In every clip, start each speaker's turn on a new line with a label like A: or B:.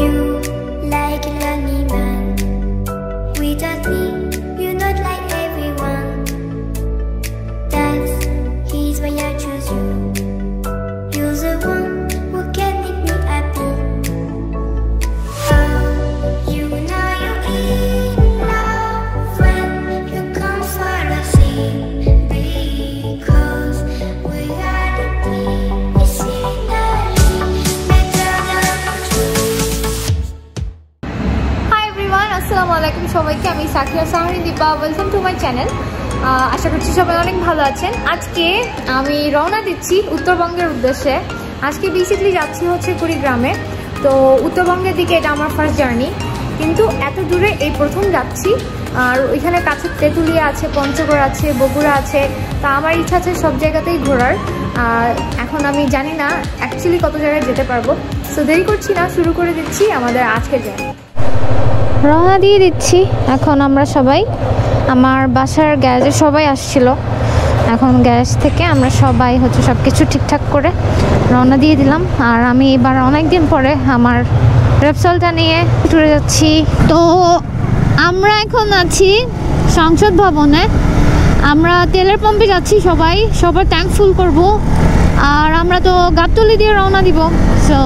A: You like a lonely man. Without me, you're not like everyone. That's he's why I choose you. You're the one who can make me happy. Oh, you know you're in love when you come for a scene. Because we are the
B: আসসালামু আলাইকুম সবাইকে, আমি Sakia Saharin Dipa. Welcome to my channel. আশা করছি সবাই অনেক ভালো আছেন। আজকে আমি রওনা দিচ্ছি উত্তরবঙ্গের উদ্দেশ্যে। আজকে বেসিক্যালি যাচ্ছি হচ্ছে কুড়িগ্রামে। তো উত্তরবঙ্গের দিকে এটা আমার ফার্স্ট জার্নি, কিন্তু এত দূরে এই প্রথম যাচ্ছি। আর ওইখানে কাছে তেঁতুলিয়া আছে, পঞ্চগড় আছে, বগুড়া আছে। তা আমার ইচ্ছা আছে সব জায়গাতেই ঘোরার। এখন আমি জানি না অ্যাকচুয়ালি কত জায়গায় যেতে পারবো। সো দেরি করছি না, শুরু করে দিচ্ছি আমাদের আজকের জার্নি। রওনা দিয়ে দিচ্ছি এখন আমরা সবাই। আমার বাসার গ্যারেজে সবাই আসছিল। এখন গ্যারেজ থেকে আমরা সবাই হচ্ছে সব কিছু ঠিকঠাক করে রওনা দিয়ে দিলাম। আর আমি এবার অনেক দিন পরে আমার রেপসলটা নিয়ে ট্যুরে যাচ্ছি। তো আমরা এখন আছি সংসদ ভবনে। আমরা তেলের পাম্পে যাচ্ছি, সবার ট্যাঙ্ক ফুল করব। আর আমরা তো গাবতলী দিয়ে রওনা দিব, সো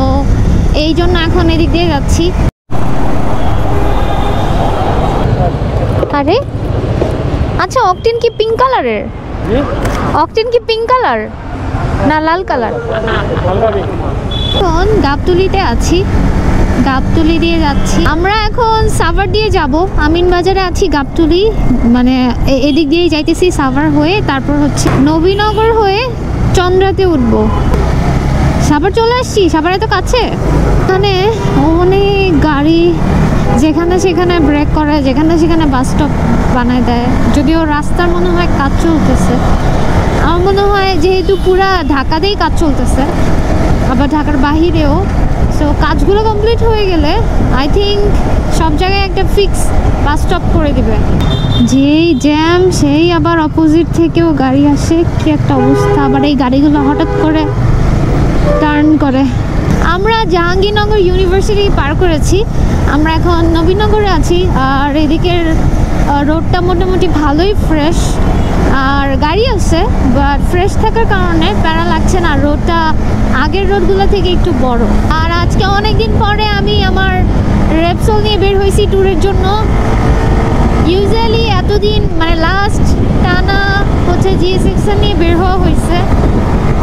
B: এই জন্য এখন এদিক দিয়ে যাচ্ছি। আরে আচ্ছা, অকটেন কি পিঙ্ক কালারের? অকটেন কি পিঙ্ক কালার না লাল কালার? এখন গাবতলীতে আছি, গাবতলী দিয়ে যাচ্ছি। আমরা এখন সাভার দিয়ে যাব। আমিনবাজারে আছি, গাবতলী মানে এদিক দিয়েই যাইতেছি সাভার হয়ে। তারপর হচ্ছে নবীনগর হয়ে চন্দ্রাতে উঠবো। সাভার চলে আসছি, সাভার এত কাছে। এখানে অনেক গাড়ি যেখানে সেখানে ব্রেক করে, যেখানে সেখানে বাস স্টপ বানায় দেয়। যদিও রাস্তার মনে হয় কাজ চলতেছে। আমার মনে হয় যেহেতু পুরা ঢাকাতেই কাজ চলতেছে, আবার ঢাকার বাহিরেও। সো কাজগুলো কমপ্লিট হয়ে গেলে আই থিঙ্ক সব জায়গায় একটা ফিক্স বাস স্টপ করে দিবে। যেই জ্যাম, সেই আবার অপোজিট থেকেও গাড়ি আসে, কি একটা অবস্থা। আবার এই গাড়িগুলো হঠাৎ করে টার্ন করে। আমরা জাহাঙ্গীরনগর ইউনিভার্সিটি পার করেছি, আমরা এখন নবীনগরে আছি। আর এদিকের রোডটা মোটামুটি ভালোই ফ্রেশ, আর গাড়ি আছে, বাট ফ্রেশ থাকার কারণে প্যারা লাগছে না। রোডটা আগের রোডগুলো থেকে একটু বড়। আর আজকে অনেক দিন পরে আমি আমার রেপসল নিয়ে বের হয়েছি ট্যুরের জন্য। ইউজুয়ালি এতদিন মানে লাস্ট টানা হচ্ছে জিএস6 নিয়ে বের হওয়া হয়েছে।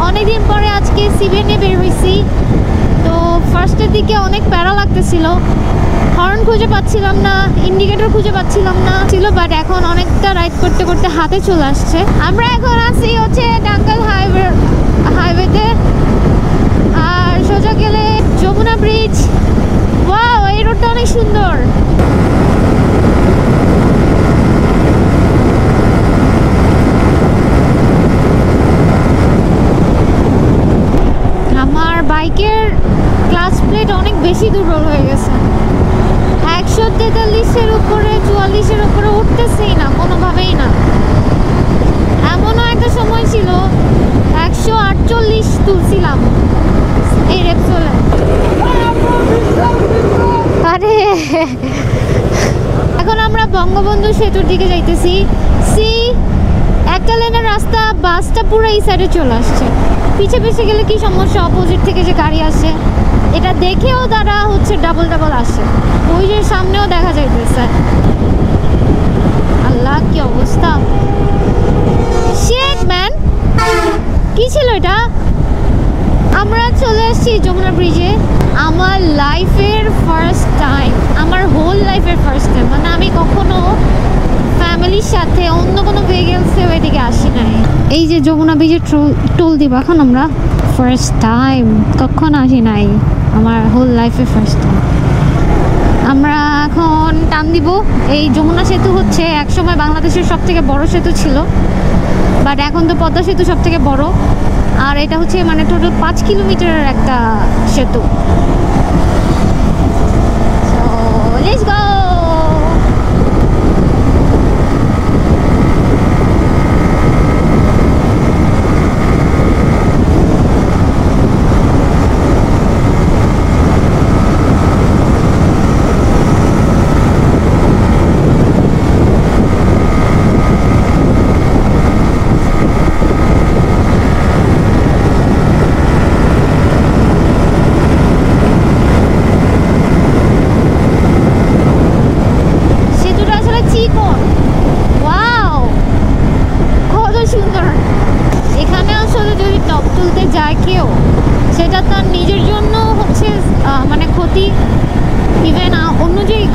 B: অনেকদিন পরে আজকে সিভিয়ার নিয়ে বের হয়েছি। তো ফার্স্টের দিকে অনেক প্যারা লাগতেছিল, হর্ন খুঁজে পাচ্ছিলাম না, ইন্ডিকেটর খুঁজে পাচ্ছিলাম না ছিল। বাট এখন অনেকটা রাইড করতে করতে হাতে চলে আসছে। আমরা এখন আছি হচ্ছে টাঙ্গাইল হাইওয়েতে। আর সোজা গেলে যমুনা ব্রিজ। ওয়াও, এই রোডটা অনেক সুন্দর। আমার বাইকের ক্লাচ প্লেট অনেক বেশি দুর্বল হয়ে গেছে। 143-এর উপরে 44-এর উপরে উঠতেছেই না, কোনোভাবেই না। এমনও একটা সময় ছিল 148 তুলছিলাম এই রেপসলে। আরে এখন আমরা বঙ্গবন্ধু সেতুর দিকে যাইতেছি। একটা লেনের রাস্তা, বাসটা পুরো এই সাইডে চলে আসছে। পিছে পিছে গেলে কি সমস্যা, অপোজিট থেকে যে গাড়ি আসে এটা দেখেও তারা হচ্ছে ডাবল আসে। ওই যে সামনেও দেখা যাইতেছে। আল্লাহ, কি অবস্থা! শিট ম্যান, কি ছিল এটা? আমরা চলে আসছি যমুনা ব্রিজে। আমার লাইফের ফার্স্ট টাইম, আমার হোল লাইফের ফার্স্ট টাইম। মানে আমি কখনো ফ্যামিলির সাথে অন্য কোনো ভেহিকেলসে ওইদিকে আসি নাই। এই যে যমুনা ব্রিজের টোল দিব এখন আমরা। ফার্স্ট টাইম, কখনো আসি নাই, আমার হোল লাইফে ফার্স্ট টাইম। আমরা এখন টান দিব। এই যমুনা সেতু হচ্ছে একসময় বাংলাদেশের সবথেকে বড় সেতু ছিল, বাট এখন তো পদ্মা সেতু সবথেকে বড়। আর এটা হচ্ছে মানে টোটাল 5 কিলোমিটারের একটা সেতু। So let's go.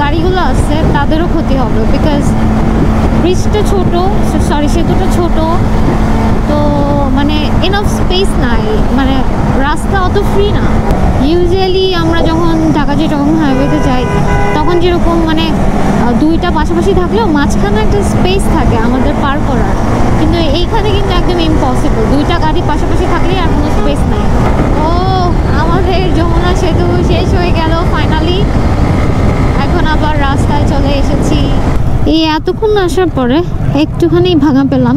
B: গাড়িগুলো আছে তাদেরও ক্ষতি হবে, বিকজ ব্রিজটা ছোট, সরি সেতুটা ছোট, তো মানে এনাফ স্পেস নাই, মানে রাস্তা অত ফ্রি না। ইউজুয়ালি আমরা যখন ঢাকা চিটাগং হাইওয়েতে যাই তখন যেরকম মানে দুইটা পাশাপাশি থাকলেও মাঝখানে একটা স্পেস থাকে আমাদের পার করার, কিন্তু এইখানে কিন্তু একদম ইম্পসিবল, দুইটা গাড়ি পাশাপাশি থাকলেই আর কোনো স্পেস নাই। ও আমাদের যমুনা সেতু শেষ হয়ে গেল ফাইনালি, এখন আবার রাস্তায় চলে এসেছি। এই এতক্ষণ আসার পরে একটুখানি ভাঙা পেলাম,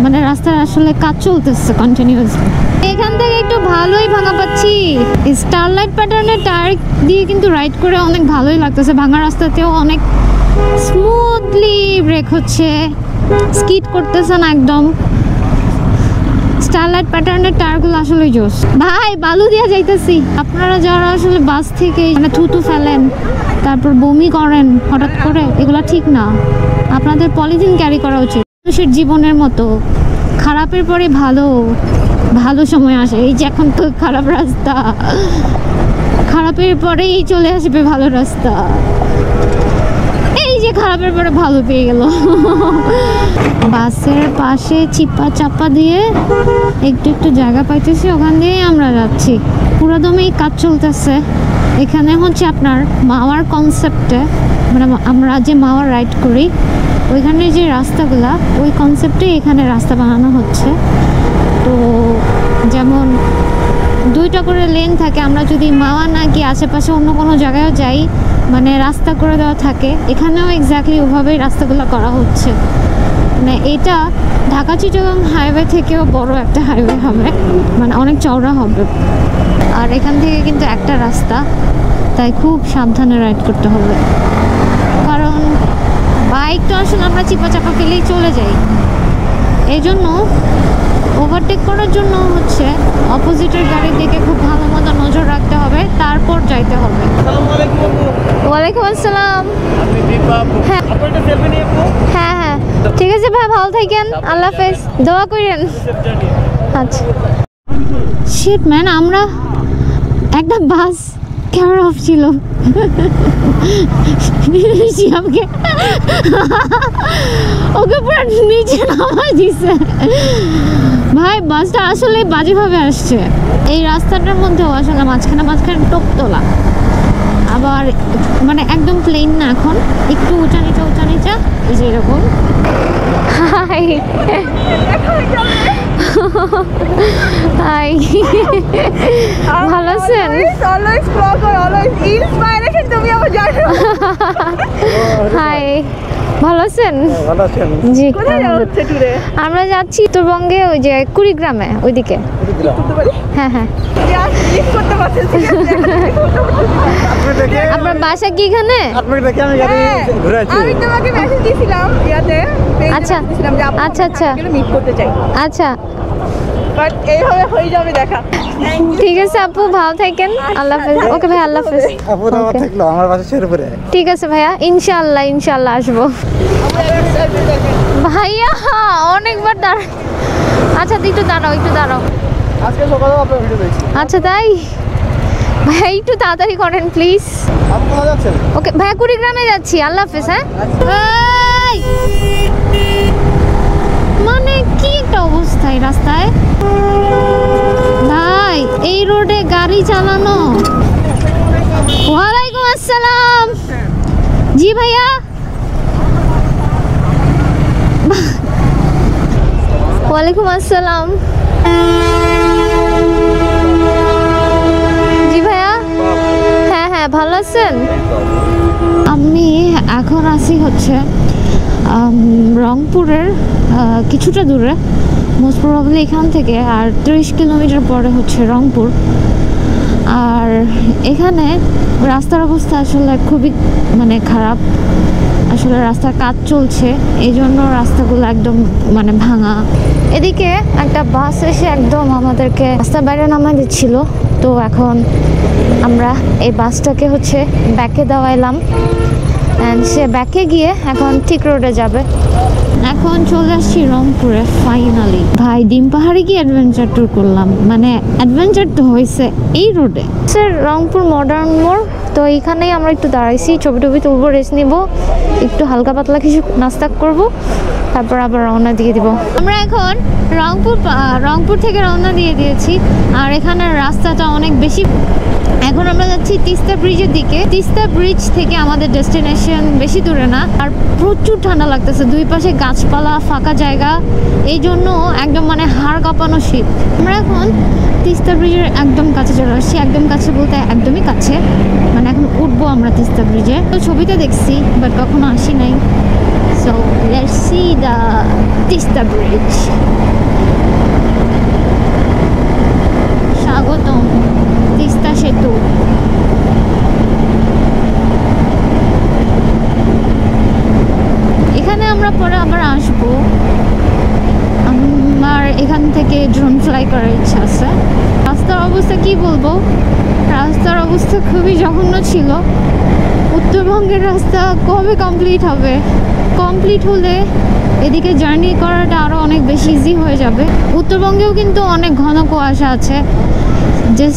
B: মানে রাস্তায় আসলে কাজ চলতেছে কন্টিনিউয়াসলি। এখান থেকে একটু ভালোই ভাঙা পাচ্ছি। স্টারলাইট প্যাটার্নের টায়ার দিয়ে কিন্তু রাইড করে অনেক ভালোই লাগতেছে, ভাঙা রাস্তাতেও অনেক স্মুথলি ব্রেক হচ্ছে, স্কিড করতেছে না একদম। স্টারলাইট প্যাটার্নের টায়ারগুলো আসলে জোস। ভাই বালু দিয়া যাইতেছি। আপনারা যারা আসলে বাস থেকে মানে থুতু ফেলেন তারপর বমি করেন হঠাৎ করে, এগুলো ঠিক না, আপনাদের পলিথিন ক্যারি করা উচিত। মানুষের জীবনের মতো খারাপের পরে ভালো ভালো সময় আসে। এই যে এখন তো খারাপ রাস্তা, খারাপের পরেই চলে আসবে ভালো রাস্তা। এই যে খারাপের পরে ভালো পেয়ে গেল। বাসের পাশে চিপা চাপা দিয়ে একটু একটু জায়গা পাইতেছি, ওখান দিয়ে আমরা যাচ্ছি। পুরো দমেই কাজ চলতেছে এখানে। হচ্ছে আপনার মাওয়ার কনসেপ্টে, মানে আমরা যে মাওয়ার রাইড করি ওইখানে যে রাস্তাগুলা ওই কনসেপ্টে এখানে রাস্তা বানানো হচ্ছে। তো যেমন দুইটা করে লেন থাকে, আমরা যদি মাওয়া না গিয়ে আশেপাশে অন্য কোনো জায়গায়ও যাই মানে রাস্তা করে দেওয়া থাকে, এখানেও এক্স্যাক্টলি ওভাবেই রাস্তাগুলো করা হচ্ছে। মানে এটা ঢাকা চিটাগং হাইওয়ে থেকেও বড় একটা হাইওয়ে হবে, মানে অনেক চওড়া হবে। আর এখান থেকে কিন্তু একটা রাস্তা, তাই খুব সাবধানে রাইড করতে হবে, কারণ বাইক তো আসলে আমরা চিপা চাপা ফেলেই চলে যাই। এই জন্য ওভারটেক করার জন্য হচ্ছে অপোজিটের গাড়ির দিকে খুব ভালো মতো নজর রাখতে হবে, তারপর যাইতে হবে। ওয়ালাইকুম আসসালাম। হ্যাঁ হ্যাঁ হ্যাঁ ঠিক আছে ভাই, ভালো থাকেন, আল্লাহ হাফেজ, দোয়া করেন। আচ্ছা শিট ম্যান, আমরা একটা বাস ক্যামেরা অফ ছিল, শিয়ামকে ওকে পুরো নিচে নামা দিছে। ভাই বাসটা আসলে বাজেভাবে আসছে। এই রাস্তাটার মধ্যেও আসলে মাঝখানে মাঝখানে টোপ তোলা, আবার মানে একদম প্লেন না, এখন একটু উঁচা নিচা এই যে এরকম। হাই হাই, ভালো আছেন? হাই, ভালো আছেন? জি, আমরা যাচ্ছি উত্তরবঙ্গে, ওই যে কুড়িগ্রামে ওইদিকে। হ্যাঁ হ্যাঁ। আপনার বাসা কি এখানে?
C: আমি তোমাকে মেসেজ দিয়েছিলাম ইয়াতে,
B: আচ্ছা আচ্ছা আচ্ছা আচ্ছা,
C: বাট এইভাবে হয়ে যাবে দেখা।
B: ঠিক আছে আপু, ভালো থাকেন, আল্লাহ হাফেজ। ওকে ভাই, আল্লাহ হাফেজ।
D: আপু দাও থাকলো আমার বাসা ছেড়ে পড়ে।
B: ঠিক আছে ভাইয়া, ইনশাআল্লাহ ইনশাআল্লাহ আসবো। ভাইয়া অনেকবার দাঁড়া, আচ্ছা একটু দাঁড়াও একটু দাঁড়াও।
D: আজকে সকালেও আপনার ভিডিও দেখছি।
B: আচ্ছা তাই? ভাইয়া একটু তাড়াতাড়ি করেন প্লিজ।
D: আপনি কোথায় যাচ্ছেন?
B: ওকে ভাইয়া, কুড়িগ্রামে যাচ্ছি, আল্লাহ হাফেজ। হ্যাঁ মানে কি একটা অবস্থা এই রাস্তায় ভাই, এই রোডে গাড়ি চালানো। ওয়ালাইকুম আসসালাম। জি ভাইয়া। ওয়ালাইকুম আসসালাম। জি ভাইয়া। হ্যাঁ হ্যাঁ, ভালো আছেন? আমি এখন আছি হচ্ছে রংপুরের কিছুটা দূরে, মোস্ট প্রবাবলি এখান থেকে আর 30 কিলোমিটার পরে হচ্ছে রংপুর। আর এখানে রাস্তার অবস্থা আসলে খুবই মানে খারাপ, আসলে রাস্তার কাজ চলছে, এই জন্য রাস্তাগুলো একদম মানে ভাঙা। এদিকে একটা বাস এসে একদম আমাদেরকে রাস্তার বাইরে নামায় দিচ্ছিল, তো এখন আমরা এই বাসটাকে হচ্ছে ব্যাকে দেওয়াইলাম, অ্যান্ড সে ব্যাকে গিয়ে এখন ঠিক রোডে যাবে। এখন চলে আসছি রংপুরে ফাইনালি। ভাই ডিম পাহাড়ে কি অ্যাডভেঞ্চার ট্যুর করলাম, মানে অ্যাডভেঞ্চার তো হয়েছে এই রোডে। স্যার রংপুর মডার্ন মোড়, তো এইখানেই আমরা একটু দাঁড়াইছি, ছবি টবি তুলবো, রেস্ট নিব, একটু হালকা পাতলা কিছু নাস্তা করব, তারপর আবার রওনা দিয়ে দিব। আমরা এখন রংপুর থেকে রওনা দিয়ে দিয়েছি। আর এখানের রাস্তাটা অনেক বেশি। এখন আমরা যাচ্ছি তিস্তা ব্রিজের দিকে। তিস্তা ব্রিজ থেকে আমাদের ডেস্টিনেশন বেশি দূরে না। আর প্রচুর ঠান্ডা লাগতেছে, দুই পাশে গাছপালা, ফাঁকা জায়গা, এই জন্য একদম মানে হাড় কাঁপানো শীত। আমরা এখন তিস্তা ব্রিজের একদম কাছে চলে আসছি। একদম কাছে বলতে একদমই কাছে, মানে এখন উঠবো আমরা তিস্তা ব্রিজে। তো ছবিতে দেখছি বাট কখনো আসি নাই। So let's see the Teesta bridge. স্বাগতম তিস্তা সেতু। এখানে আমরা পরে আবার আসবো। আমার এখান থেকে ড্রোন ফ্লাই করার ইচ্ছা আছে। রাস্তার অবস্থা কি বলবো, রাস্তার অবস্থা খুবই জঘন্য ছিল। উত্তরবঙ্গের রাস্তা কবে কমপ্লিট হবে? কমপ্লিট হলে এদিকে জার্নি করাটা আরও অনেক বেশি ইজি হয়ে যাবে। উত্তরবঙ্গেও কিন্তু অনেক ঘন কুয়াশা আছে। যে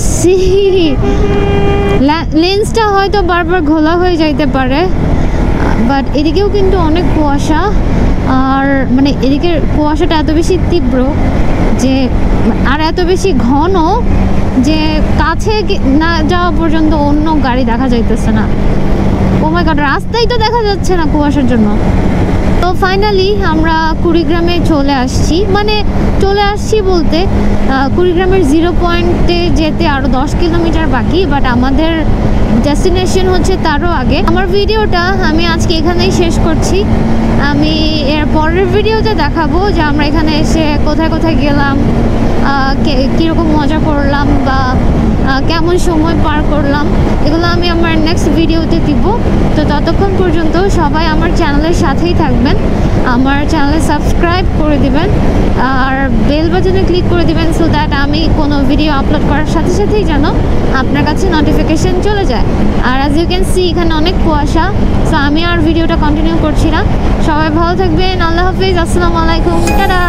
B: লেন্সটা হয়তো বারবার ঘোলা হয়ে যাইতে পারে, বাট এদিকেও কিন্তু অনেক কুয়াশা। আর মানে এদিকের কুয়াশাটা এত বেশি তীব্র যে, আর এত বেশি ঘন যে কাছে না যাওয়া পর্যন্ত অন্য গাড়ি দেখা যাইতেছে না। ও মাই গড, রাস্তাই তো দেখা যাচ্ছে না কুয়াশার জন্য। তো ফাইনালি আমরা কুড়িগ্রামে চলে আসছি। মানে চলে আসছি বলতে কুড়িগ্রামের 0 পয়েন্টে যেতে আরও 10 কিলোমিটার বাকি, বাট আমাদের ডেস্টিনেশন হচ্ছে তারও আগে। আমার ভিডিওটা আমি আজকে এখানেই শেষ করছি। আমি এর পরের ভিডিওতে দেখাবো যে আমরা এখানে এসে কোথায় কোথায় গেলাম, কীরকম মজা করলাম বা কেমন সময় পার করলাম, এগুলো আমি আমার নেক্সট ভিডিওতে দিব। তো ততক্ষণ পর্যন্ত সবাই আমার চ্যানেলের সাথেই থাকবেন, আমার চ্যানেলে সাবস্ক্রাইব করে দিবেন আর বেল বাটনে ক্লিক করে দিবেন, সো দ্যাট আমি কোনো ভিডিও আপলোড করার সাথে সাথেই যেন আপনার কাছে নোটিফিকেশন চলে যায়। আর অ্যাজ ইউ ক্যান সি এখানে অনেক কুয়াশা, সো আমি আর ভিডিওটা কন্টিনিউ করছি না। সবাই ভালো থাকবেন, আল্লাহ হাফিজ, আসসালামু আলাইকুম, টাটা।